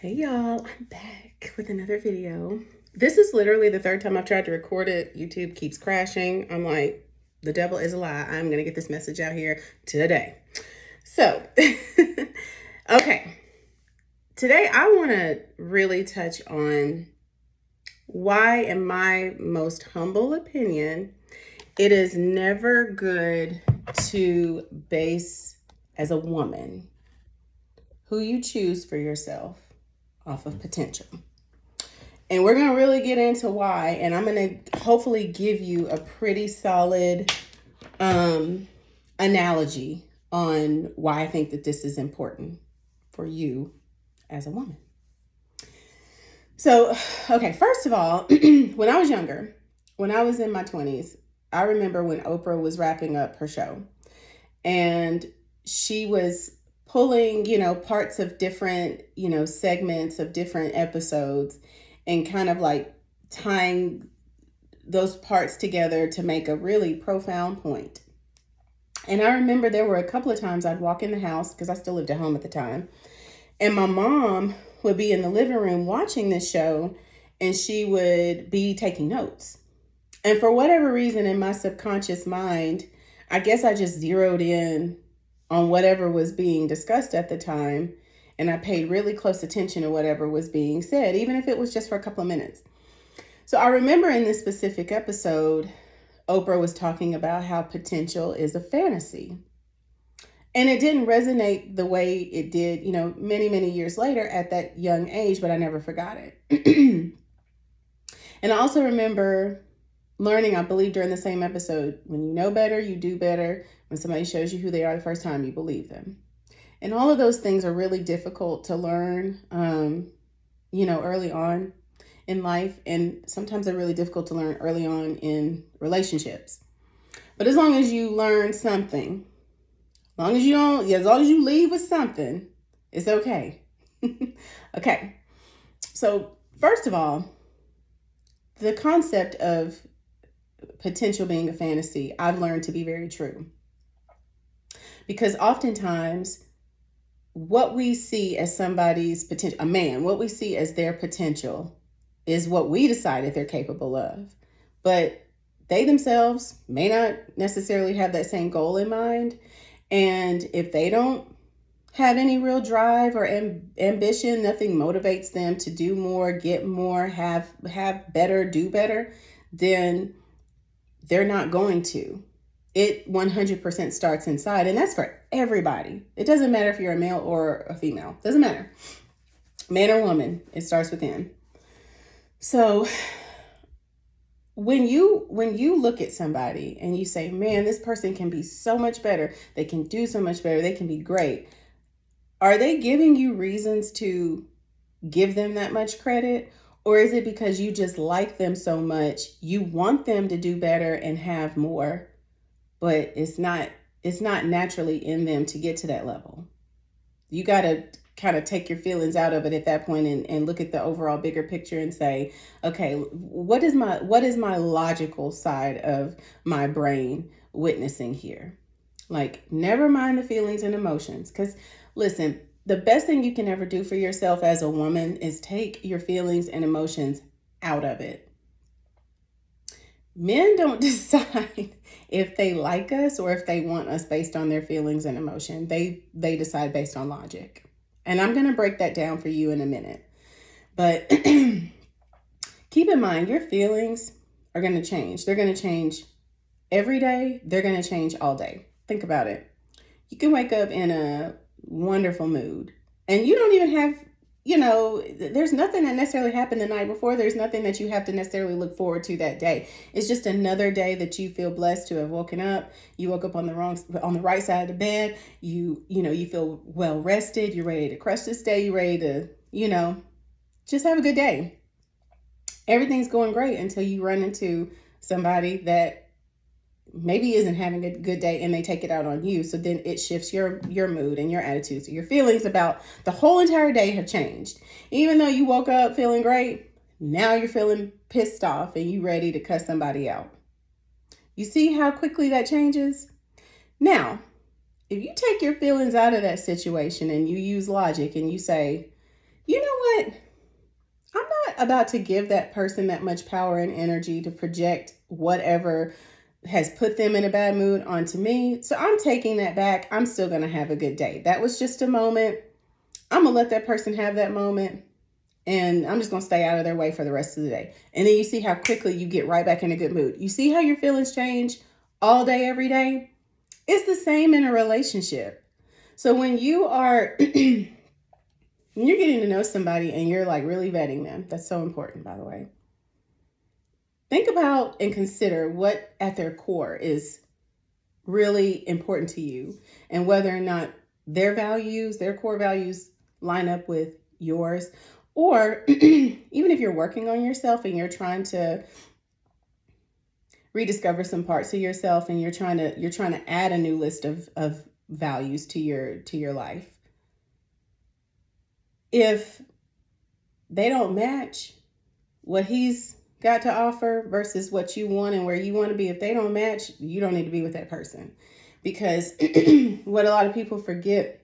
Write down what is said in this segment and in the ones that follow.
Hey y'all, I'm back with another video. This is literally the third time I've tried to record it. YouTube keeps crashing. I'm like, the devil is a lie. I'm going to get this message out here today. So, okay. Today I want to really touch on why, in my most humble opinion, it is never good to base, as a woman, who you choose for yourself off of potential. And we're going to really get into why. And I'm going to hopefully give you a pretty solid analogy on why I think that this is important for you as a woman. So, okay, first of all, when I was younger, when I was in my 20s, I remember when Oprah was wrapping up her show and she was pulling, parts of different, segments of different episodes and kind of like tying those parts together to make a really profound point. And I remember there were a couple of times I'd walk in the house because I still lived at home at the time. And my mom would be in the living room watching this show and she would be taking notes. And for whatever reason in my subconscious mind, I guess I just zeroed in on whatever was being discussed at the time. And I paid really close attention to whatever was being said, even if it was just for a couple of minutes. So I remember in this specific episode, Oprah was talking about how potential is a fantasy. And it didn't resonate the way it did, many, many years later at that young age, but I never forgot it. And I also remember learning, I believe during the same episode, when you know better, you do better. When somebody shows you who they are the first time, you believe them. And all of those things are really difficult to learn, early on in life. And sometimes they're really difficult to learn early on in relationships. But as long as you learn something, as long as you leave with something, it's okay. Okay. So first of all, the concept of potential being a fantasy, I've learned to be very true. Because oftentimes what we see as somebody's potential, a man, what we see as their potential is what we decided they're capable of. But they themselves may not necessarily have that same goal in mind. And if they don't have any real drive or ambition, nothing motivates them to do more, get more, have better, do better, then they're not going to. It 100% starts inside, and that's for everybody. It doesn't matter if you're a male or a female. It doesn't matter. Man or woman, it starts within. So when you look at somebody and you say, man, this person can be so much better, they can do so much better, they can be great, are they giving you reasons to give them that much credit? Or is it because you just like them so much, you want them to do better and have more, but it's not naturally in them to get to that level? You got to kind of take your feelings out of it at that point and look at the overall bigger picture and say, okay, what is my logical side of my brain witnessing here? Like, never mind the feelings and emotions. Because listen, the best thing you can ever do for yourself as a woman is take your feelings and emotions out of it. Men don't decide if they like us or if they want us based on their feelings and emotion. They decide based on logic. And I'm going to break that down for you in a minute. But keep in mind, your feelings are going to change. They're going to change every day. They're going to change all day. Think about it. You can wake up in a wonderful mood and you don't even have, there's nothing that necessarily happened the night before. There's nothing that you have to necessarily look forward to that day. It's just another day that you feel blessed to have woken up. You woke up on the right side of the bed. You feel well rested. You're ready to crush this day. You're ready to, just have a good day. Everything's going great until you run into somebody that maybe isn't having a good day and they take it out on you. So then it shifts your mood and your attitude. So your feelings about the whole entire day have changed. Even though you woke up feeling great, now you're feeling pissed off and you ready to cuss somebody out. You see how quickly that changes? Now, if you take your feelings out of that situation and you use logic and you say, you know what? I'm not about to give that person that much power and energy to project whatever has put them in a bad mood onto me. So I'm taking that back. I'm still going to have a good day. That was just a moment. I'm going to let that person have that moment. And I'm just going to stay out of their way for the rest of the day. And then you see how quickly you get right back in a good mood. You see how your feelings change all day, every day? It's the same in a relationship. So when you are when you're getting to know somebody and you're like really vetting them, that's so important, by the way. Think about and consider what at their core is really important to you and whether or not their values, their core values line up with yours. Or even if you're working on yourself and you're trying to rediscover some parts of yourself and you're trying to add a new list of values to your life. If they don't match what he's got to offer versus what you want and where you want to be, if they don't match, you don't need to be with that person. Because what a lot of people forget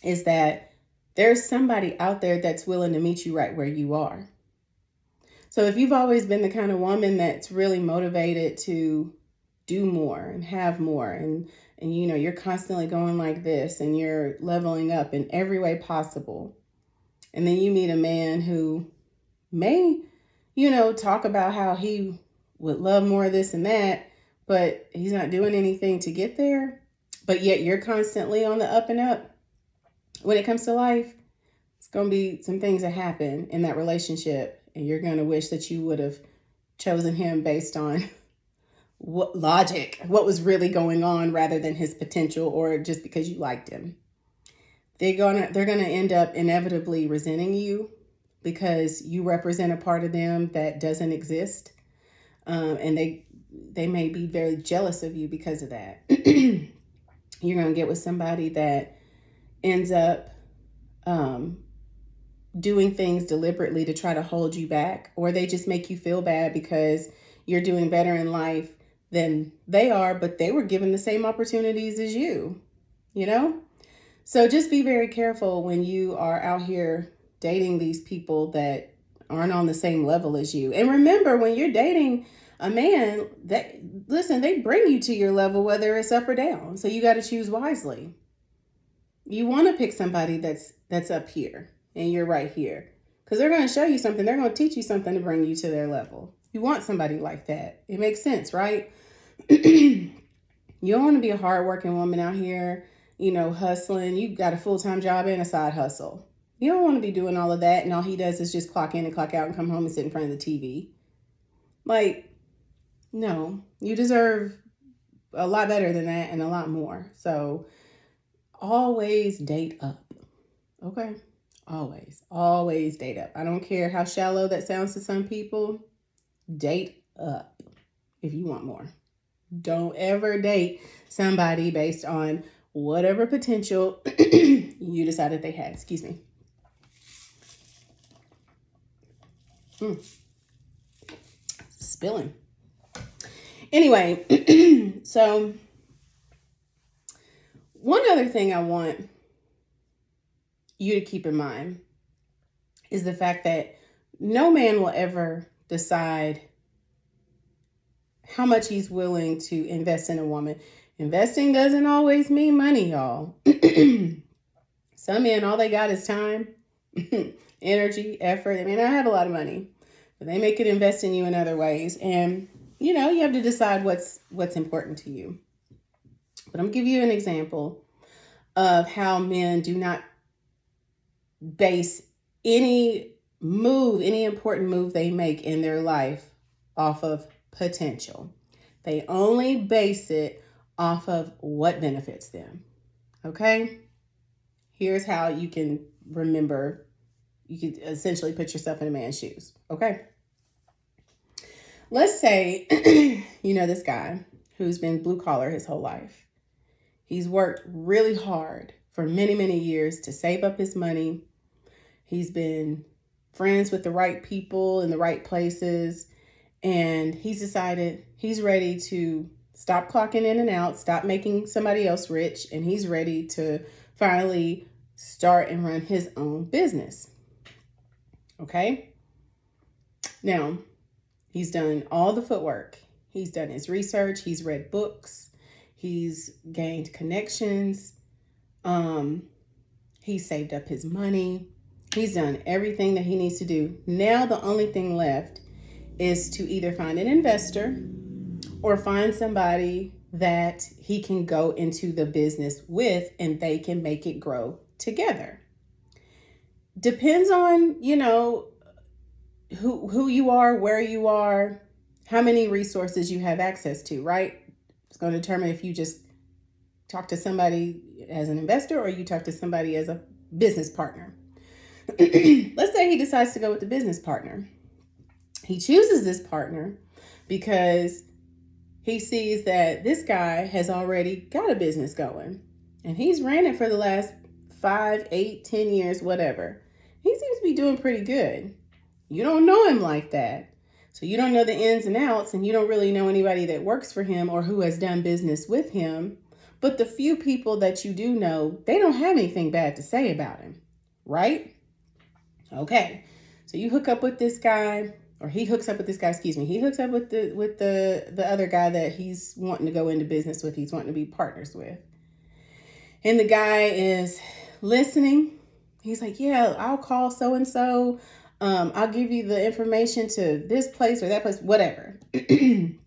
is that there's somebody out there that's willing to meet you right where you are. So if you've always been the kind of woman that's really motivated to do more and have more and you know, you're constantly going like this and you're leveling up in every way possible. And then you meet a man who may, you know, talk about how he would love more of this and that, but he's not doing anything to get there. But yet you're constantly on the up and up. When it comes to life, it's going to be some things that happen in that relationship. And you're going to wish that you would have chosen him based on what logic, what was really going on rather than his potential or just because you liked him. They're gonna end up inevitably resenting you because you represent a part of them that doesn't exist, and they may be very jealous of you because of that. You're gonna get with somebody that ends up doing things deliberately to try to hold you back, or they just make you feel bad because you're doing better in life than they are, but they were given the same opportunities as you, you know? So just be very careful when you are out here dating these people that aren't on the same level as you. And remember, when you're dating a man, they bring you to your level, whether it's up or down. So you got to choose wisely. You want to pick somebody that's up here and you're right here, because they're going to show you something. They're going to teach you something to bring you to their level. You want somebody like that. It makes sense, right? You don't want to be a hardworking woman out here, you know, hustling. You got a full-time job and a side hustle. You don't want to be doing all of that, and all he does is just clock in and clock out and come home and sit in front of the TV. Like, no, you deserve a lot better than that and a lot more. So always date up. Okay? Always date up. I don't care how shallow that sounds to some people. Date up if you want more. Don't ever date somebody based on whatever potential you decided they had. Excuse me. Spilling. Anyway, so one other thing I want you to keep in mind is the fact that no man will ever decide how much he's willing to invest in a woman. Investing doesn't always mean money, y'all. Some men, all they got is time, energy, effort. They may not have a lot of money, but they may could invest in you in other ways. And, you know, you have to decide what's important to you. But I'm going to give you an example of how men do not base any important move they make in their life off of potential. They only base it off of what benefits them. Okay? Here's how you can remember, you can essentially put yourself in a man's shoes. Okay? Let's say, you know, this guy who's been blue collar his whole life. He's worked really hard for many, many years to save up his money. He's been friends with the right people in the right places. And he's decided he's ready to stop clocking in and out, stop making somebody else rich. And he's ready to finally start and run his own business. Okay. Now, he's done all the footwork. He's done his research. He's read books. He's gained connections. He's saved up his money. He's done everything that he needs to do. Now, the only thing left is to either find an investor or find somebody that he can go into the business with and they can make it grow together. Depends on, who you are, where you are, how many resources you have access to, right? It's going to determine if you just talk to somebody as an investor or you talk to somebody as a business partner. Let's say he decides to go with the business partner. He chooses this partner because he sees that this guy has already got a business going and he's ran it for the last 5, 8, 10 years, whatever. He seems to be doing pretty good. You don't know him like that. So you don't know the ins and outs, and you don't really know anybody that works for him or who has done business with him. But the few people that you do know, they don't have anything bad to say about him, right? Okay. So you hook up with this guy, or he hooks up with this guy, excuse me. He hooks up with the other guy that he's wanting to go into business with, he's wanting to be partners with. And the guy is listening. He's like, yeah, I'll call so-and-so. I'll give you the information to this place or that place, whatever. And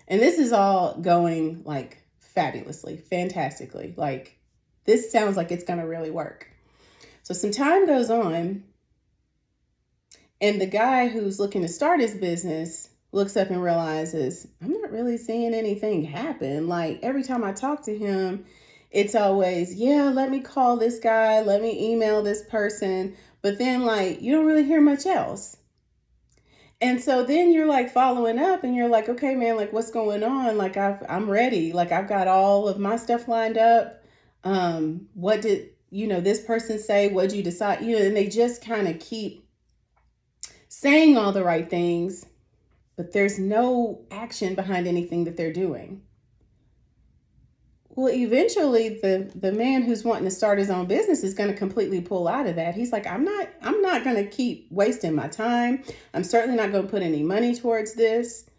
this is all going like fabulously, fantastically. Like this sounds like it's going to really work. So some time goes on and the guy who's looking to start his business looks up and realizes, I'm not really seeing anything happen. Like every time I talk to him, it's always, yeah, let me call this guy, let me email this person. But then like, you don't really hear much else. And so then you're like following up and you're like, okay, man, like what's going on? Like I'm ready. Like I've got all of my stuff lined up. What did, this person say? What'd you decide? And they just kind of keep saying all the right things, but there's no action behind anything that they're doing. Well, eventually the man who's wanting to start his own business is going to completely pull out of that. He's like, I'm not going to keep wasting my time. I'm certainly not going to put any money towards this.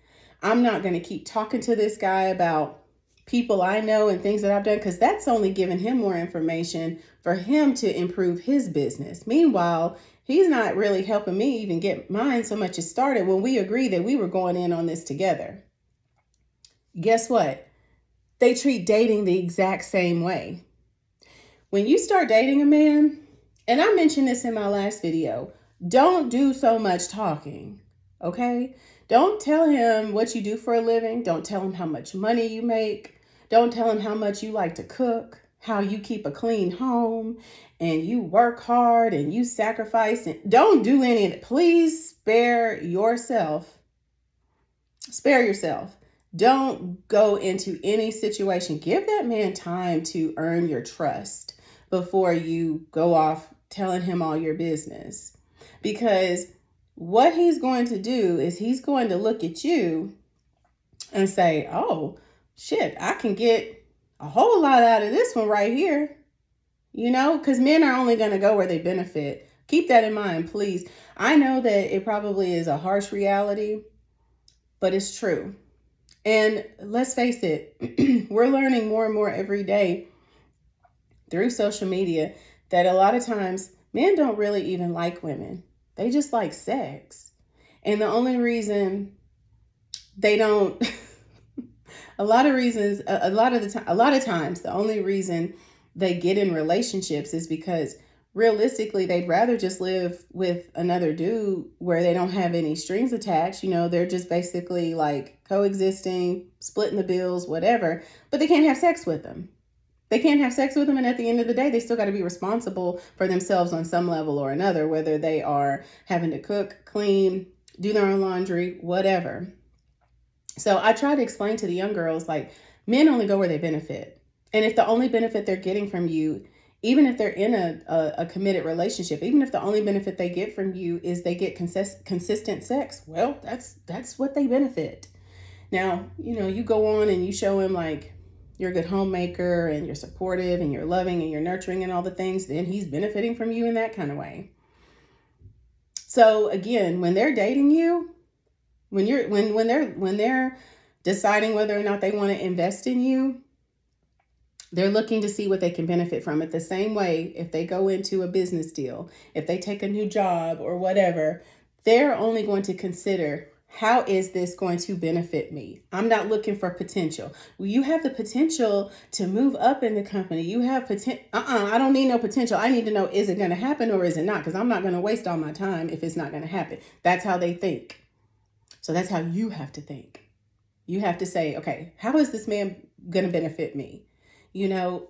I'm not going to keep talking to this guy about people I know and things that I've done, because that's only giving him more information for him to improve his business. Meanwhile, he's not really helping me even get mine so much as started when we agreed that we were going in on this together. Guess what? They treat dating the exact same way. When you start dating a man, and I mentioned this in my last video, don't do so much talking, okay? Don't tell him what you do for a living. Don't tell him how much money you make. Don't tell him how much you like to cook, how you keep a clean home, and you work hard and you sacrifice. And don't do any of it. Please spare yourself. Spare yourself. Don't go into any situation. Give that man time to earn your trust before you go off telling him all your business. Because what he's going to do is he's going to look at you and say, oh, shit, I can get a whole lot out of this one right here. Because men are only going to go where they benefit. Keep that in mind, please. I know that it probably is a harsh reality, but it's true. And let's face it, we're learning more and more every day through social media that a lot of times men don't really even like women. They just like sex. And the only reason they don't, a lot of times, the only reason they get in relationships is because realistically, they'd rather just live with another dude where they don't have any strings attached. They're just basically like coexisting, splitting the bills, whatever, but they can't have sex with them. They can't have sex with them. And at the end of the day, they still got to be responsible for themselves on some level or another, whether they are having to cook, clean, do their own laundry, whatever. So I try to explain to the young girls, like, men only go where they benefit. And if the only benefit they're getting from you, even if they're in a committed relationship, even if the only benefit they get from you is they get consistent sex, well, that's what they benefit. Now, you go on and you show him like you're a good homemaker and you're supportive and you're loving and you're nurturing and all the things, then he's benefiting from you in that kind of way. So again, when they're dating you, when they're deciding whether or not they want to invest in you, they're looking to see what they can benefit from it. The same way, if they go into a business deal, if they take a new job or whatever, they're only going to consider, how is this going to benefit me? I'm not looking for potential. Well, you have the potential to move up in the company. You have potential. I don't need no potential. I need to know, is it going to happen or is it not? Because I'm not going to waste all my time if it's not going to happen. That's how they think. So that's how you have to think. You have to say, okay, how is this man going to benefit me? You know,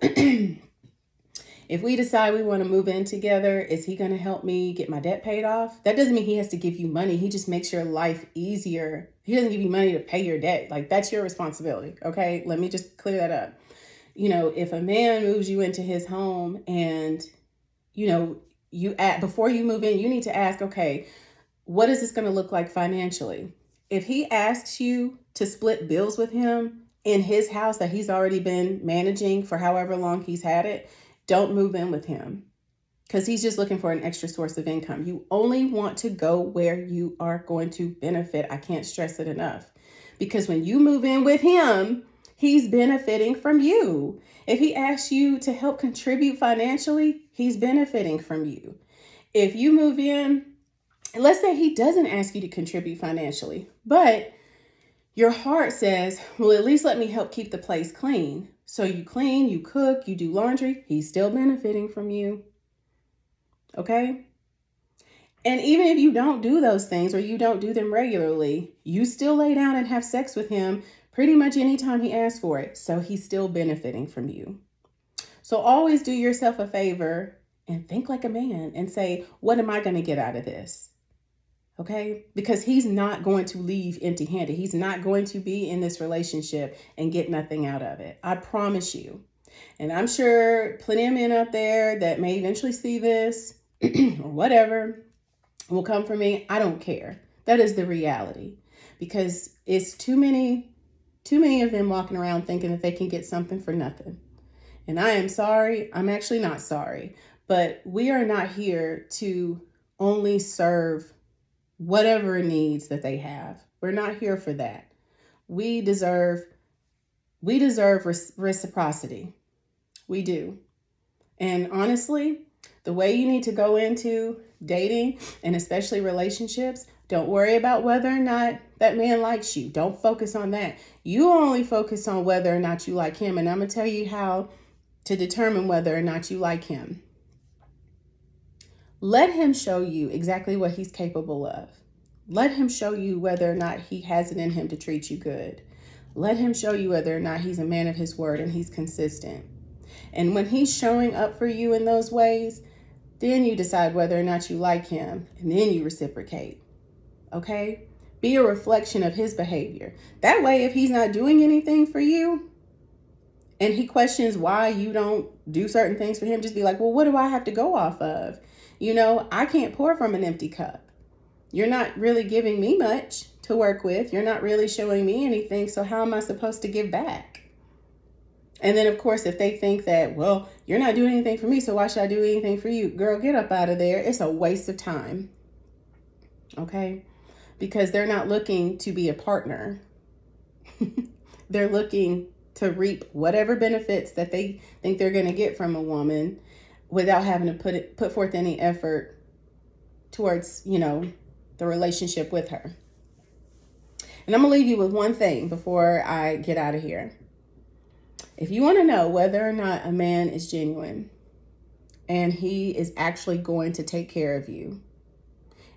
if we decide we want to move in together, is he going to help me get my debt paid off? That doesn't mean he has to give you money. He just makes your life easier. He doesn't give you money to pay your debt. Like, that's your responsibility. Okay. Let me just clear that up. You know, if a man moves you into his home and, you know, before you move in, you need to ask, okay, what is this going to look like financially? If he asks you to split bills with him in his house that he's already been managing for however long he's had it, don't move in with him, because he's just looking for an extra source of income. You only want to go where you are going to benefit. I can't stress it enough, because when you move in with him, he's benefiting from you. If he asks you to help contribute financially, he's benefiting from you. If you move in, and let's say he doesn't ask you to contribute financially, but your heart says, well, at least let me help keep the place clean. So you clean, you cook, you do laundry. He's still benefiting from you. Okay? And even if you don't do those things or you don't do them regularly, you still lay down and have sex with him pretty much anytime he asks for it. So he's still benefiting from you. So always do yourself a favor and think like a man and say, what am I going to get out of this? Okay, because he's not going to leave empty-handed. He's not going to be in this relationship and get nothing out of it. I promise you. And I'm sure plenty of men out there that may eventually see this or whatever will come for me. I don't care. That is the reality, because it's too many of them walking around thinking that they can get something for nothing. And I am sorry. I'm actually not sorry, but we are not here to only serve whatever needs that they have. We're not here for that. We deserve reciprocity. We do. And honestly, the way you need to go into dating and especially relationships, don't worry about whether or not that man likes you. Don't focus on that. You only focus on whether or not you like him. And I'm going to tell you how to determine whether or not you like him. Let him show you exactly what he's capable of. Let him show you whether or not he has it in him to treat you good. Let him show you whether or not he's a man of his word and he's consistent. And when he's showing up for you in those ways, then you decide whether or not you like him, and then you reciprocate. Okay? Be a reflection of his behavior. That way, if he's not doing anything for you and he questions why you don't do certain things for him, just be like, well, what do I have to go off of? You know, I can't pour from an empty cup. You're not really giving me much to work with. You're not really showing me anything. So how am I supposed to give back? And then, of course, if they think that, well, you're not doing anything for me, so why should I do anything for you? Girl, get up out of there. It's a waste of time. Okay? Because they're not looking to be a partner. They're looking to reap whatever benefits that they think they're going to get from a woman without having to put forth any effort towards, you know, the relationship with her. And I'm going to leave you with one thing before I get out of here. If you want to know whether or not a man is genuine and he is actually going to take care of you,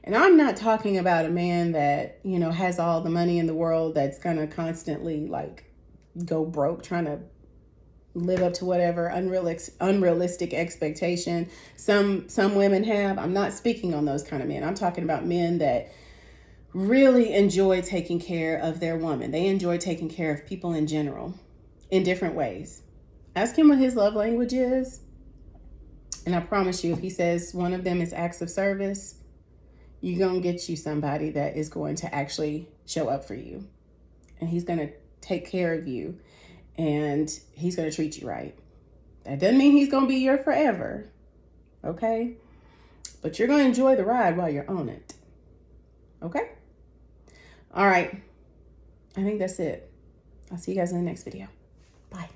and I'm not talking about a man that, you know, has all the money in the world that's going to constantly like go broke trying to live up to whatever unrealistic expectation some women have. I'm not speaking on those kind of men. I'm talking about men that really enjoy taking care of their woman. They enjoy taking care of people in general in different ways. Ask him what his love language is. And I promise you, if he says one of them is acts of service, you're going to get you somebody that is going to actually show up for you. And he's going to take care of you and he's going to treat you right. That doesn't mean he's going to be your forever, okay? But you're going to enjoy the ride while you're on it, okay? All right. I think that's it. I'll see you guys in the next video. Bye.